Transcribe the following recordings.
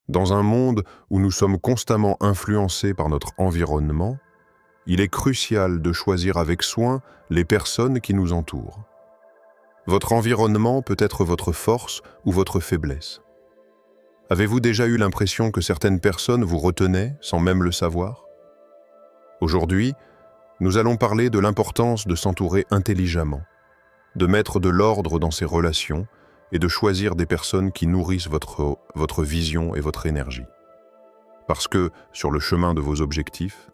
Dans un monde où nous sommes constamment influencés par notre environnement, il est crucial de choisir avec soin les personnes qui nous entourent. Votre environnement peut être votre force ou votre faiblesse. Avez-vous déjà eu l'impression que certaines personnes vous retenaient sans même le savoir? Aujourd'hui, nous allons parler de l'importance de s'entourer intelligemment, de mettre de l'ordre dans ses relations et de choisir des personnes qui nourrissent votre vision et votre énergie. Parce que, sur le chemin de vos objectifs,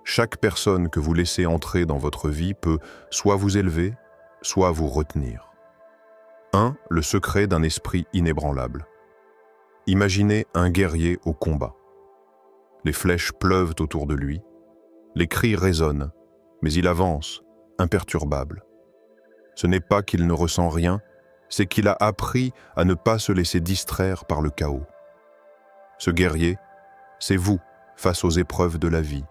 chaque personne que vous laissez entrer dans votre vie peut soit vous élever, soit vous retenir. 1. Le secret d'un esprit inébranlable. Imaginez un guerrier au combat. Les flèches pleuvent autour de lui, les cris résonnent, mais il avance, imperturbable. Ce n'est pas qu'il ne ressent rien, c'est qu'il a appris à ne pas se laisser distraire par le chaos. Ce guerrier, c'est vous face aux épreuves de la vie.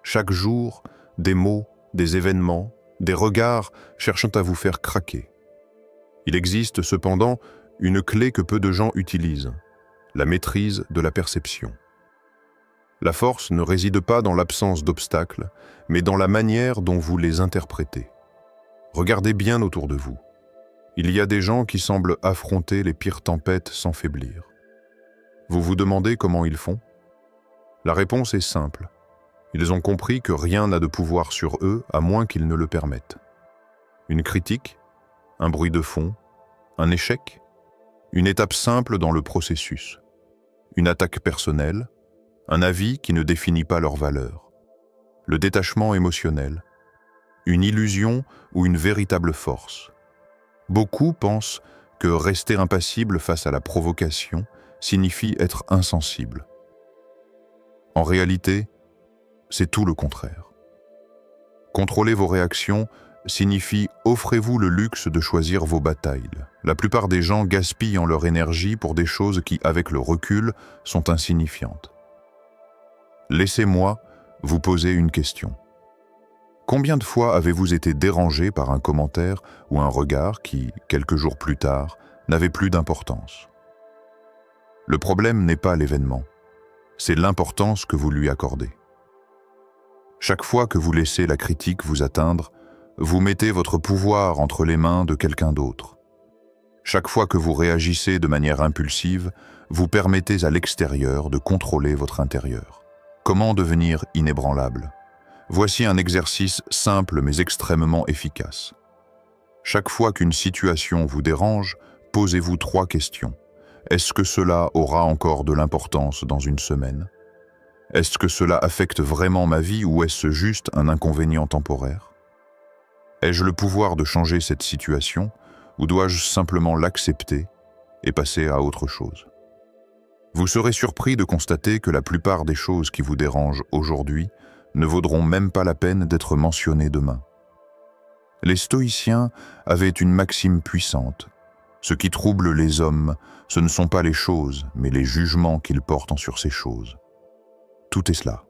Chaque jour, des mots, des événements, des regards cherchant à vous faire craquer. Il existe cependant une clé que peu de gens utilisent, la maîtrise de la perception. La force ne réside pas dans l'absence d'obstacles, mais dans la manière dont vous les interprétez. Regardez bien autour de vous. Il y a des gens qui semblent affronter les pires tempêtes sans faiblir. Vous vous demandez comment ils font? La réponse est simple. Ils ont compris que rien n'a de pouvoir sur eux à moins qu'ils ne le permettent. Une critique, un bruit de fond, un échec, une étape simple dans le processus, une attaque personnelle, un avis qui ne définit pas leur valeur, le détachement émotionnel, une illusion ou une véritable force. Beaucoup pensent que rester impassible face à la provocation signifie être insensible. En réalité, c'est tout le contraire. Contrôler vos réactions signifie offrez-vous le luxe de choisir vos batailles. La plupart des gens gaspillent leur énergie pour des choses qui, avec le recul, sont insignifiantes. Laissez-moi vous poser une question. Combien de fois avez-vous été dérangé par un commentaire ou un regard qui, quelques jours plus tard, n'avait plus d'importance? Le problème n'est pas l'événement, c'est l'importance que vous lui accordez. Chaque fois que vous laissez la critique vous atteindre, vous mettez votre pouvoir entre les mains de quelqu'un d'autre. Chaque fois que vous réagissez de manière impulsive, vous permettez à l'extérieur de contrôler votre intérieur. Comment devenir inébranlable? Voici un exercice simple mais extrêmement efficace. Chaque fois qu'une situation vous dérange, posez-vous 3 questions. Est-ce que cela aura encore de l'importance dans une semaine? Est-ce que cela affecte vraiment ma vie ou est-ce juste un inconvénient temporaire? Ai-je le pouvoir de changer cette situation ou dois-je simplement l'accepter et passer à autre chose? Vous serez surpris de constater que la plupart des choses qui vous dérangent aujourd'hui ne vaudront même pas la peine d'être mentionnées demain. Les stoïciens avaient une maxime puissante. Ce qui trouble les hommes, ce ne sont pas les choses, mais les jugements qu'ils portent sur ces choses. Tout est cela.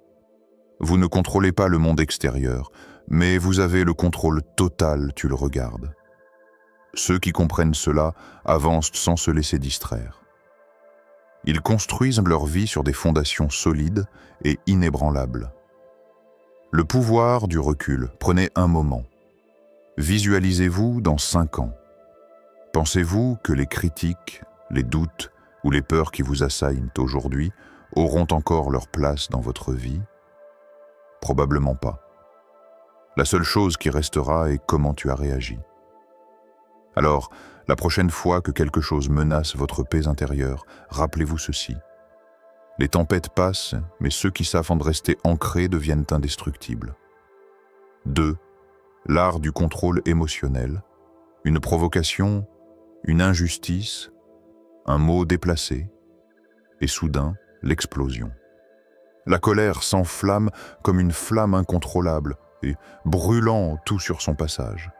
Vous ne contrôlez pas le monde extérieur, mais vous avez le contrôle total, tu le regardes. Ceux qui comprennent cela avancent sans se laisser distraire. Ils construisent leur vie sur des fondations solides et inébranlables. Le pouvoir du recul, prenez un moment. Visualisez-vous dans 5 ans. Pensez-vous que les critiques, les doutes ou les peurs qui vous assaillent aujourd'hui auront encore leur place dans votre vie? Probablement pas. La seule chose qui restera est comment tu as réagi. Alors, la prochaine fois que quelque chose menace votre paix intérieure, rappelez-vous ceci. Les tempêtes passent, mais ceux qui savent en rester ancrés deviennent indestructibles. 2. L'art du contrôle émotionnel. Une provocation, une injustice, un mot déplacé, et soudain, l'explosion. La colère s'enflamme comme une flamme incontrôlable et brûlant tout sur son passage.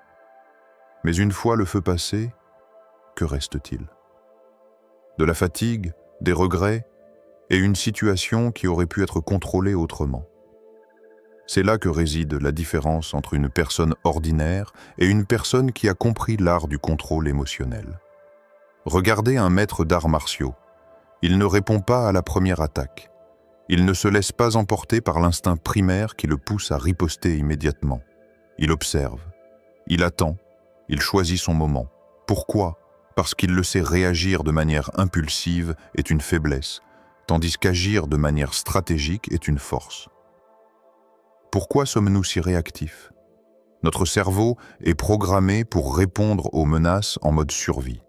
Mais une fois le feu passé, que reste-t-il? De la fatigue, des regrets et une situation qui aurait pu être contrôlée autrement. C'est là que réside la différence entre une personne ordinaire et une personne qui a compris l'art du contrôle émotionnel. Regardez un maître d'arts martiaux. Il ne répond pas à la première attaque. Il ne se laisse pas emporter par l'instinct primaire qui le pousse à riposter immédiatement. Il observe, il attend, il choisit son moment. Pourquoi? Parce qu'il le sait, réagir de manière impulsive est une faiblesse, tandis qu'agir de manière stratégique est une force. Pourquoi sommes-nous si réactifs? Notre cerveau est programmé pour répondre aux menaces en mode survie.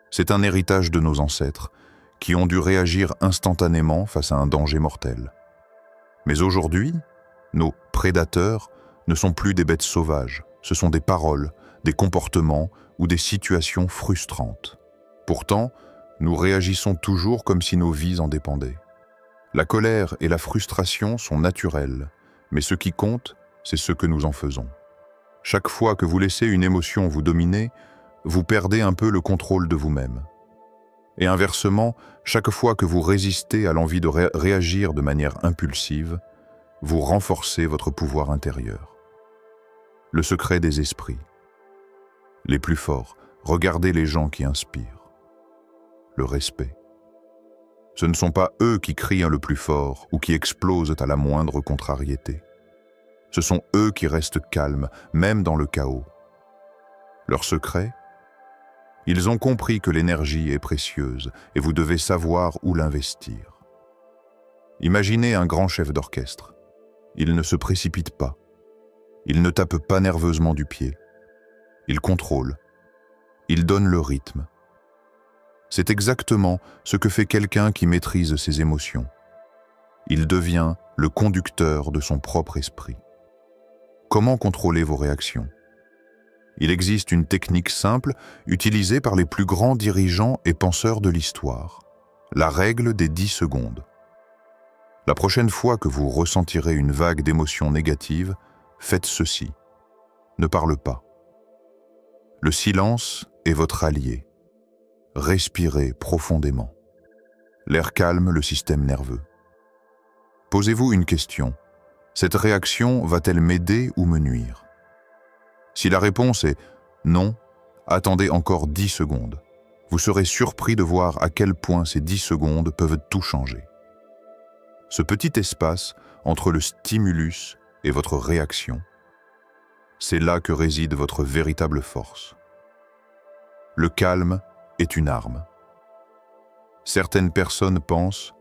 C'est un héritage de nos ancêtres, qui ont dû réagir instantanément face à un danger mortel. Mais aujourd'hui, nos prédateurs ne sont plus des bêtes sauvages, ce sont des paroles, des comportements ou des situations frustrantes. Pourtant, nous réagissons toujours comme si nos vies en dépendaient. La colère et la frustration sont naturelles, mais ce qui compte, c'est ce que nous en faisons. Chaque fois que vous laissez une émotion vous dominer, vous perdez un peu le contrôle de vous-même. Et inversement, chaque fois que vous résistez à l'envie de réagir de manière impulsive, vous renforcez votre pouvoir intérieur. Le secret des esprits. Les plus forts, regardez les gens qui inspirent. Le respect. Ce ne sont pas eux qui crient le plus fort ou qui explosent à la moindre contrariété. Ce sont eux qui restent calmes, même dans le chaos. Leur secret? Ils ont compris que l'énergie est précieuse et vous devez savoir où l'investir. Imaginez un grand chef d'orchestre. Il ne se précipite pas. Il ne tape pas nerveusement du pied. Il contrôle. Il donne le rythme. C'est exactement ce que fait quelqu'un qui maîtrise ses émotions. Il devient le conducteur de son propre esprit. Comment contrôler vos réactions? Il existe une technique simple utilisée par les plus grands dirigeants et penseurs de l'histoire. La règle des 10 secondes. La prochaine fois que vous ressentirez une vague d'émotions négatives, faites ceci. Ne parle pas. Le silence est votre allié. Respirez profondément. L'air calme le système nerveux. Posez-vous une question. Cette réaction va-t-elle m'aider ou me nuire? Si la réponse est non, attendez encore 10 secondes. Vous serez surpris de voir à quel point ces 10 secondes peuvent tout changer. Ce petit espace entre le stimulus et votre réaction, c'est là que réside votre véritable force. Le calme est une arme. Certaines personnes pensent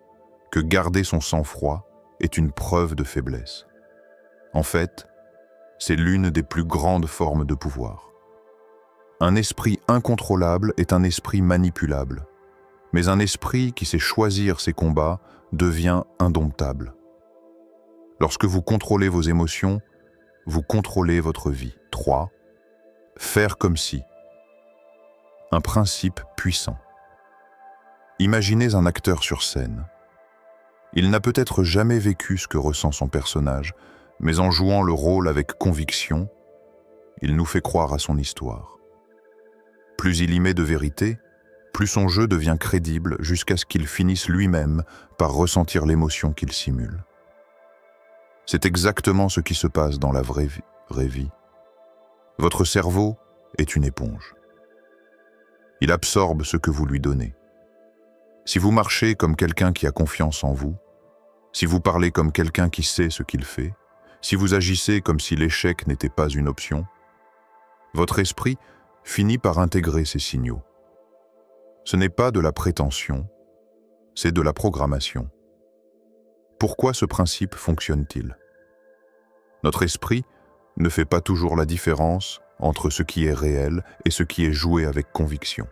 que garder son sang-froid est une preuve de faiblesse. En fait, c'est l'une des plus grandes formes de pouvoir. Un esprit incontrôlable est un esprit manipulable, mais un esprit qui sait choisir ses combats devient indomptable. Lorsque vous contrôlez vos émotions, vous contrôlez votre vie. 3. Faire comme si. Un principe puissant. Imaginez un acteur sur scène. Il n'a peut-être jamais vécu ce que ressent son personnage, mais en jouant le rôle avec conviction, il nous fait croire à son histoire. Plus il y met de vérité, plus son jeu devient crédible jusqu'à ce qu'il finisse lui-même par ressentir l'émotion qu'il simule. C'est exactement ce qui se passe dans la vraie vie. Votre cerveau est une éponge. Il absorbe ce que vous lui donnez. Si vous marchez comme quelqu'un qui a confiance en vous, si vous parlez comme quelqu'un qui sait ce qu'il fait, si vous agissez comme si l'échec n'était pas une option, votre esprit finit par intégrer ces signaux. Ce n'est pas de la prétention, c'est de la programmation. Pourquoi ce principe fonctionne-t-il? Notre esprit ne fait pas toujours la différence entre ce qui est réel et ce qui est joué avec conviction.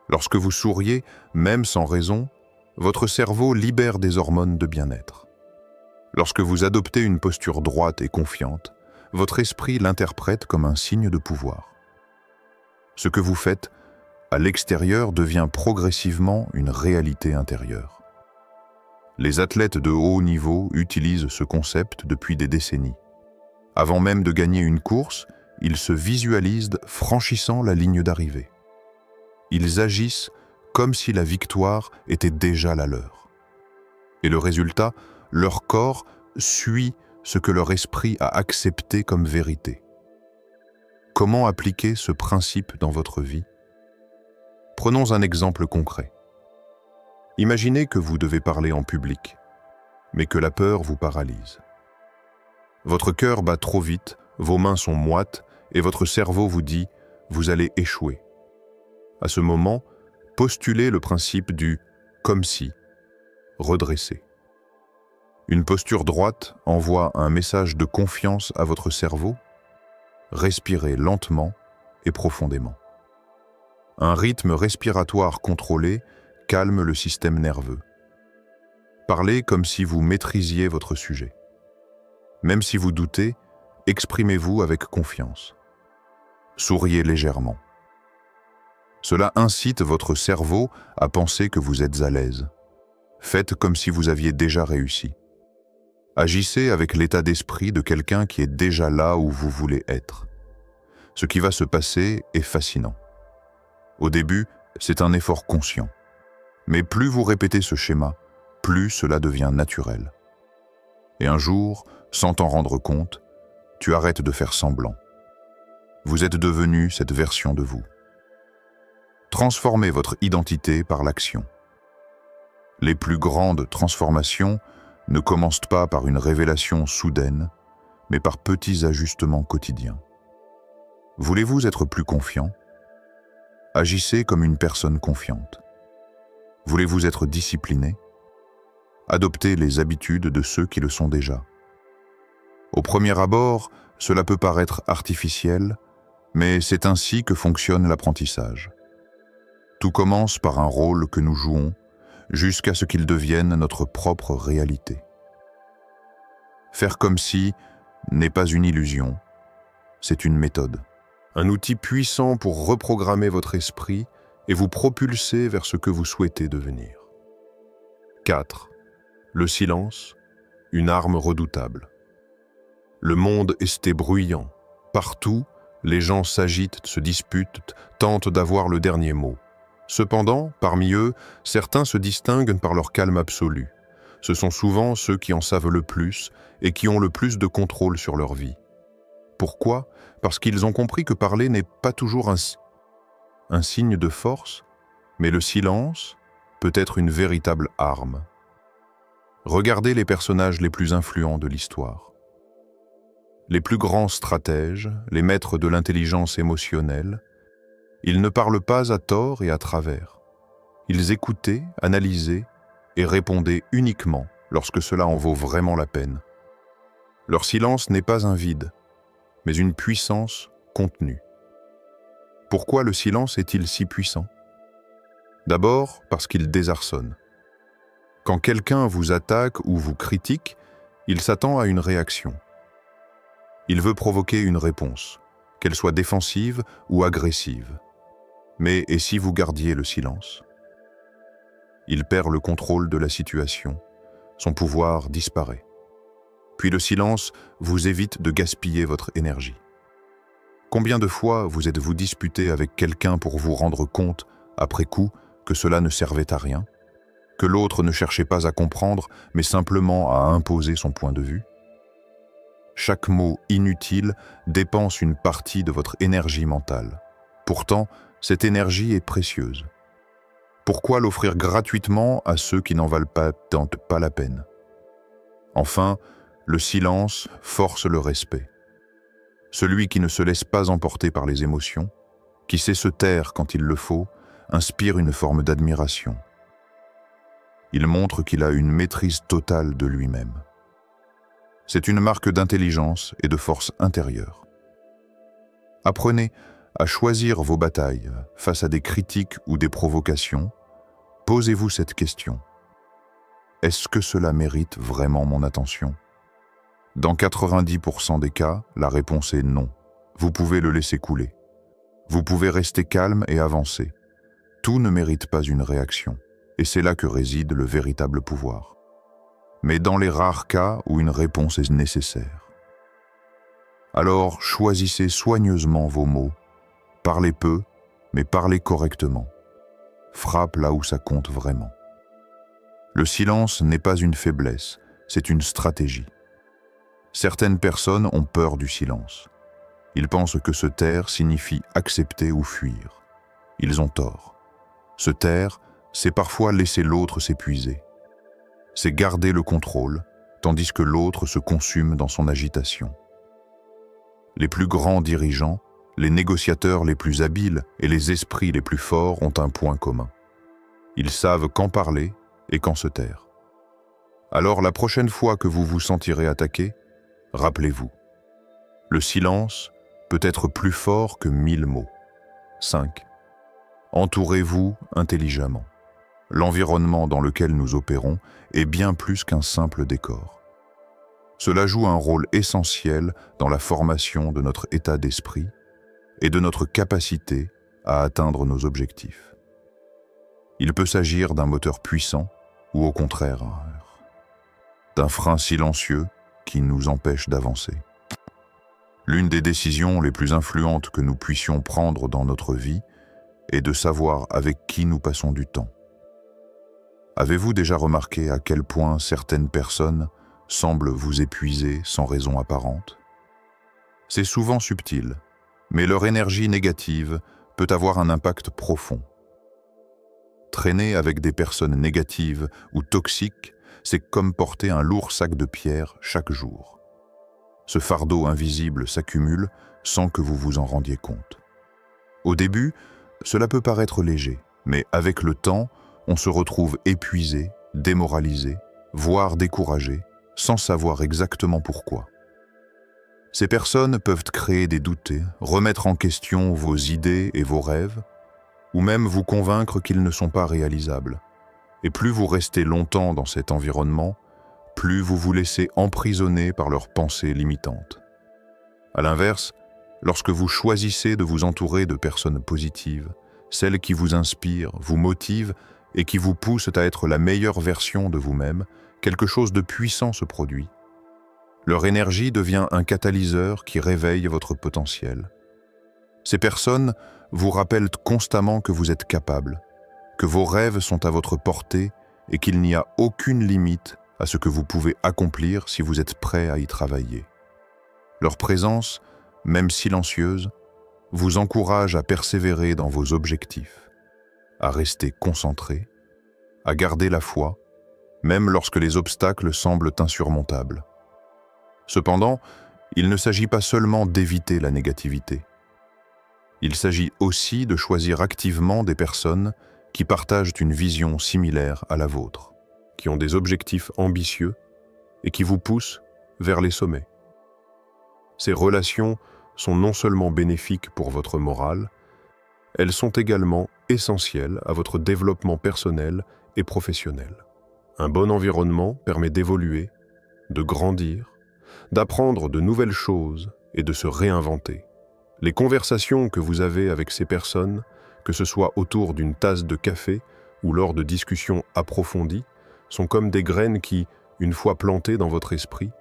Lorsque vous souriez, même sans raison, votre cerveau libère des hormones de bien-être. Lorsque vous adoptez une posture droite et confiante, votre esprit l'interprète comme un signe de pouvoir. Ce que vous faites à l'extérieur devient progressivement une réalité intérieure. Les athlètes de haut niveau utilisent ce concept depuis des décennies. Avant même de gagner une course, ils se visualisent franchissant la ligne d'arrivée. Ils agissent comme si la victoire était déjà la leur. Et le résultat, leur corps suit ce que leur esprit a accepté comme vérité. Comment appliquer ce principe dans votre vie? Prenons un exemple concret. Imaginez que vous devez parler en public, mais que la peur vous paralyse. Votre cœur bat trop vite, vos mains sont moites et votre cerveau vous dit « vous allez échouer ». À ce moment, postulez le principe du « comme si », redressez. Une posture droite envoie un message de confiance à votre cerveau. Respirez lentement et profondément. Un rythme respiratoire contrôlé calme le système nerveux. Parlez comme si vous maîtrisiez votre sujet. Même si vous doutez, exprimez-vous avec confiance. Souriez légèrement. Cela incite votre cerveau à penser que vous êtes à l'aise. Faites comme si vous aviez déjà réussi. Agissez avec l'état d'esprit de quelqu'un qui est déjà là où vous voulez être. Ce qui va se passer est fascinant. Au début, c'est un effort conscient. Mais plus vous répétez ce schéma, plus cela devient naturel. Et un jour, sans t'en rendre compte, tu arrêtes de faire semblant. Vous êtes devenu cette version de vous. Transformez votre identité par l'action. Les plus grandes transformations ne commencent pas par une révélation soudaine, mais par petits ajustements quotidiens. Voulez-vous être plus confiant? Agissez comme une personne confiante. Voulez-vous être discipliné? Adoptez les habitudes de ceux qui le sont déjà. Au premier abord, cela peut paraître artificiel, mais c'est ainsi que fonctionne l'apprentissage. Tout commence par un rôle que nous jouons, jusqu'à ce qu'il devienne notre propre réalité. Faire comme si n'est pas une illusion, c'est une méthode. Un outil puissant pour reprogrammer votre esprit et vous propulser vers ce que vous souhaitez devenir. 4. Le silence, une arme redoutable. Le monde est bruyant. Partout, les gens s'agitent, se disputent, tentent d'avoir le dernier mot. Cependant, parmi eux, certains se distinguent par leur calme absolu. Ce sont souvent ceux qui en savent le plus et qui ont le plus de contrôle sur leur vie. Pourquoi? Parce qu'ils ont compris que parler n'est pas toujours un signe de force, mais le silence peut être une véritable arme. Regardez les personnages les plus influents de l'histoire. Les plus grands stratèges, les maîtres de l'intelligence émotionnelle, ils ne parlent pas à tort et à travers. Ils écoutaient, analysaient et répondaient uniquement lorsque cela en vaut vraiment la peine. Leur silence n'est pas un vide, mais une puissance contenue. Pourquoi le silence est-il si puissant? D'abord parce qu'il désarçonne. Quand quelqu'un vous attaque ou vous critique, il s'attend à une réaction. Il veut provoquer une réponse, qu'elle soit défensive ou agressive. Mais et si vous gardiez le silence? Il perd le contrôle de la situation, son pouvoir disparaît. Puis le silence vous évite de gaspiller votre énergie. Combien de fois vous êtes-vous disputé avec quelqu'un pour vous rendre compte, après coup, que cela ne servait à rien? Que l'autre ne cherchait pas à comprendre, mais simplement à imposer son point de vue? Chaque mot inutile dépense une partie de votre énergie mentale. Pourtant, cette énergie est précieuse. Pourquoi l'offrir gratuitement à ceux qui n'en valent pas la peine? Enfin, le silence force le respect. Celui qui ne se laisse pas emporter par les émotions, qui sait se taire quand il le faut, inspire une forme d'admiration. Il montre qu'il a une maîtrise totale de lui-même. C'est une marque d'intelligence et de force intérieure. Apprenez à choisir vos batailles face à des critiques ou des provocations. Posez-vous cette question. Est-ce que cela mérite vraiment mon attention? Dans 90% des cas, la réponse est non. Vous pouvez le laisser couler. Vous pouvez rester calme et avancer. Tout ne mérite pas une réaction, et c'est là que réside le véritable pouvoir. Mais dans les rares cas où une réponse est nécessaire. Alors choisissez soigneusement vos mots. Parlez peu, mais parlez correctement. Frappe là où ça compte vraiment. Le silence n'est pas une faiblesse, c'est une stratégie. Certaines personnes ont peur du silence. Ils pensent que se taire signifie accepter ou fuir. Ils ont tort. Se taire, c'est parfois laisser l'autre s'épuiser. C'est garder le contrôle, tandis que l'autre se consume dans son agitation. Les plus grands dirigeants, les négociateurs les plus habiles et les esprits les plus forts ont un point commun. Ils savent quand parler et quand se taire. Alors la prochaine fois que vous vous sentirez attaqué, rappelez-vous, le silence peut être plus fort que 1000 mots. 5. Entourez-vous intelligemment. L'environnement dans lequel nous opérons est bien plus qu'un simple décor. Cela joue un rôle essentiel dans la formation de notre état d'esprit et de notre capacité à atteindre nos objectifs. Il peut s'agir d'un moteur puissant ou au contraire d'un frein silencieux qui nous empêche d'avancer. L'une des décisions les plus influentes que nous puissions prendre dans notre vie est de savoir avec qui nous passons du temps. Avez-vous déjà remarqué à quel point certaines personnes semblent vous épuiser sans raison apparente? C'est souvent subtil, mais leur énergie négative peut avoir un impact profond. Traîner avec des personnes négatives ou toxiques, c'est comme porter un lourd sac de pierres chaque jour. Ce fardeau invisible s'accumule sans que vous vous en rendiez compte. Au début, cela peut paraître léger, mais avec le temps, on se retrouve épuisé, démoralisé, voire découragé, sans savoir exactement pourquoi. Ces personnes peuvent créer des doutes, remettre en question vos idées et vos rêves, ou même vous convaincre qu'ils ne sont pas réalisables. Et plus vous restez longtemps dans cet environnement, plus vous vous laissez emprisonner par leurs pensées limitantes. À l'inverse, lorsque vous choisissez de vous entourer de personnes positives, celles qui vous inspirent, vous motivent et qui vous poussent à être la meilleure version de vous-même, quelque chose de puissant se produit. Leur énergie devient un catalyseur qui réveille votre potentiel. Ces personnes vous rappellent constamment que vous êtes capable, que vos rêves sont à votre portée et qu'il n'y a aucune limite à ce que vous pouvez accomplir si vous êtes prêt à y travailler. Leur présence, même silencieuse, vous encourage à persévérer dans vos objectifs, à rester concentré, à garder la foi, même lorsque les obstacles semblent insurmontables. Cependant, il ne s'agit pas seulement d'éviter la négativité. Il s'agit aussi de choisir activement des personnes qui partagent une vision similaire à la vôtre, qui ont des objectifs ambitieux et qui vous poussent vers les sommets. Ces relations sont non seulement bénéfiques pour votre morale, elles sont également essentielles à votre développement personnel et professionnel. Un bon environnement permet d'évoluer, de grandir, d'apprendre de nouvelles choses et de se réinventer. Les conversations que vous avez avec ces personnes, que ce soit autour d'une tasse de café ou lors de discussions approfondies, sont comme des graines qui, une fois plantées dans votre esprit,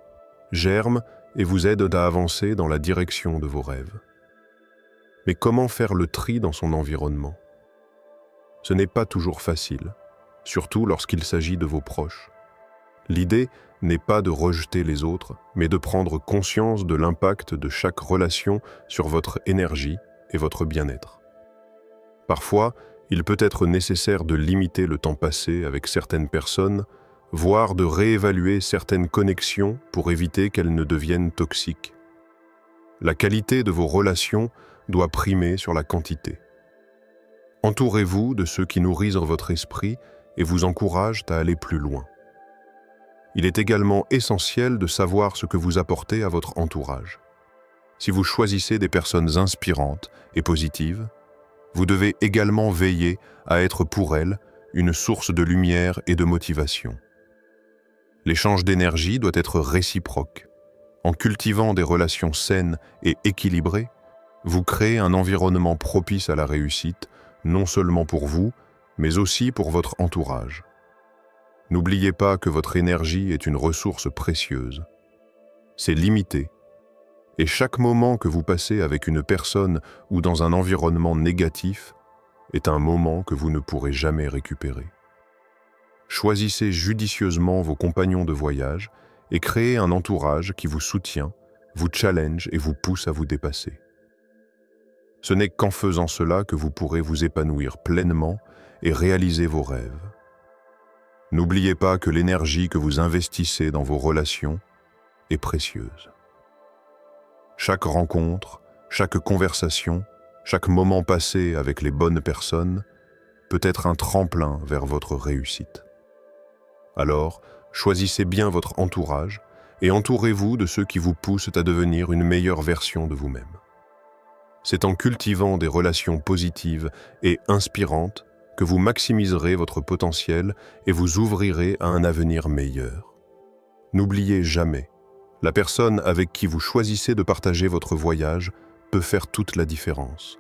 germent et vous aident à avancer dans la direction de vos rêves. Mais comment faire le tri dans son environnement? Ce n'est pas toujours facile, surtout lorsqu'il s'agit de vos proches. L'idée n'est pas de rejeter les autres, mais de prendre conscience de l'impact de chaque relation sur votre énergie et votre bien-être. Parfois, il peut être nécessaire de limiter le temps passé avec certaines personnes, voire de réévaluer certaines connexions pour éviter qu'elles ne deviennent toxiques. La qualité de vos relations doit primer sur la quantité. Entourez-vous de ceux qui nourrissent votre esprit et vous encouragent à aller plus loin. Il est également essentiel de savoir ce que vous apportez à votre entourage. Si vous choisissez des personnes inspirantes et positives, vous devez également veiller à être pour elles une source de lumière et de motivation. L'échange d'énergie doit être réciproque. En cultivant des relations saines et équilibrées, vous créez un environnement propice à la réussite, non seulement pour vous, mais aussi pour votre entourage. N'oubliez pas que votre énergie est une ressource précieuse. C'est limité, et chaque moment que vous passez avec une personne ou dans un environnement négatif est un moment que vous ne pourrez jamais récupérer. Choisissez judicieusement vos compagnons de voyage et créez un entourage qui vous soutient, vous challenge et vous pousse à vous dépasser. Ce n'est qu'en faisant cela que vous pourrez vous épanouir pleinement et réaliser vos rêves. N'oubliez pas que l'énergie que vous investissez dans vos relations est précieuse. Chaque rencontre, chaque conversation, chaque moment passé avec les bonnes personnes peut être un tremplin vers votre réussite. Alors, choisissez bien votre entourage et entourez-vous de ceux qui vous poussent à devenir une meilleure version de vous-même. C'est en cultivant des relations positives et inspirantes que vous maximiserez votre potentiel et vous ouvrirez à un avenir meilleur. N'oubliez jamais, la personne avec qui vous choisissez de partager votre voyage peut faire toute la différence.